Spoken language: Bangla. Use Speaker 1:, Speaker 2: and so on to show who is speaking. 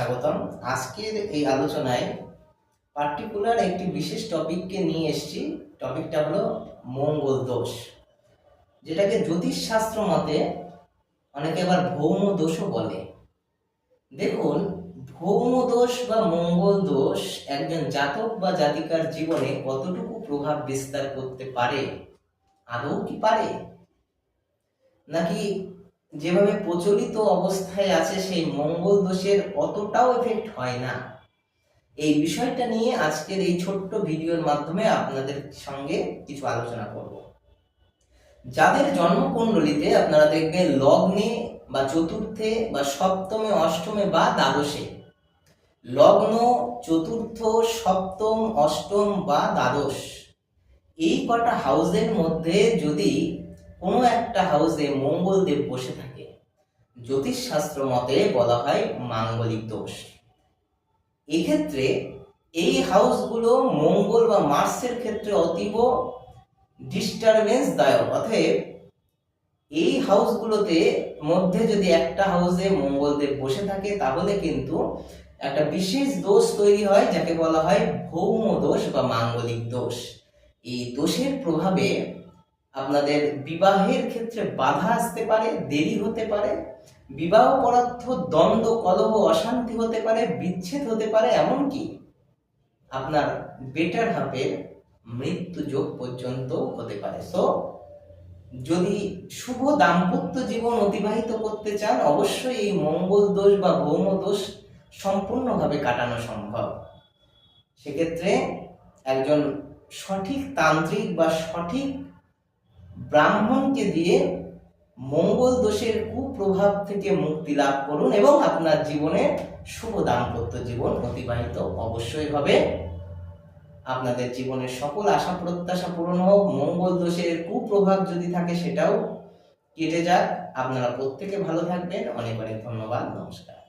Speaker 1: স্বাগতম। আজকের এই আলোচনায় পার্টিকুলার একটি বিশেষ টপিককে নিয়ে এসেছি। টপিকটা হলো মঙ্গল দোষ, যেটাকে জ্যোতিষশাস্ত্র মতে অনেকে আবার ভৌম দোষও বলে। দেখুন, ভৌম দোষ বা মঙ্গল দোষ একজন জাতক বা জাতিকার জীবনে কতটুকু প্রভাব বিস্তার করতে পারে, আদৌ কি পারে, নাকি যেভাবে প্রচলিত অবস্থায় আছে সেই মঙ্গল দোষের অতটাও এফেক্ট হয় না, এই বিষয়টা নিয়ে আজকের এই ছোট্ট ভিডিওর মাধ্যমে আপনাদের সঙ্গে কিছু আলোচনা করব। যাদের জন্মকুণ্ডলিতে আপনারা দেখবেন লগ্নে বা চতুর্থে বা সপ্তমে, অষ্টমে বা দ্বাদশে, লগ্ন, চতুর্থ, সপ্তম, অষ্টম বা দ্বাদশ, এই কটা হাউসের মধ্যে যদি কোনো একটা হাউসে মঙ্গলদেব বসে থাকে, জ্যোতিষশাস্ত্র মতে বলা হয় মাঙ্গলিক দোষ। এক্ষেত্রে এই হাউসগুলো মঙ্গল বা মার্সের ক্ষেত্রে অতীব ডিস্টারবেন্স দায়ক। অতএব এই হাউসগুলোতে মধ্যে যদি একটা হাউসে মঙ্গলদেব বসে থাকে, তাহলে কিন্তু একটা বিশেষ দোষ তৈরি হয়, যাকে বলা হয় ভৌম দোষ বা মাঙ্গলিক দোষ। এই দোষের প্রভাবে আপনাদের বিবাহের ক্ষেত্রে বাধা আসতে পারে, দেরি হতে পারে, বিবাহ পরার্থ দ্বন্দ্ব, কলহ, অশান্তি হতে পারে, বিচ্ছেদ হতে পারে, এমনকি আপনার বেটার হাফের মৃত্যু যোগ পর্যন্ত হতে পারে। সো যদি শুভ দাম্পত্য জীবন অতিবাহিত করতে চান, অবশ্যই এই মঙ্গল দোষ বা ভৌম দোষ সম্পূর্ণভাবে কাটানো সম্ভব। সেক্ষেত্রে একজন সঠিক তান্ত্রিক বা সঠিক ব্রাহ্মণকে দিয়ে মঙ্গল দোষের কুপ্রভাব থেকে মুক্তি লাভ করুন এবং আপনার জীবনে শুভ দাম্পত্য জীবন অতিবাহিত অবশ্যই হবে। আপনাদের জীবনের সকল আশা প্রত্যাশা পূরণ হোক, মঙ্গল দোষের কুপ্রভাব যদি থাকে সেটাও কেটে যাক। আপনারা প্রত্যেকে ভালো থাকবেন। অনেক অনেক ধন্যবাদ। নমস্কার।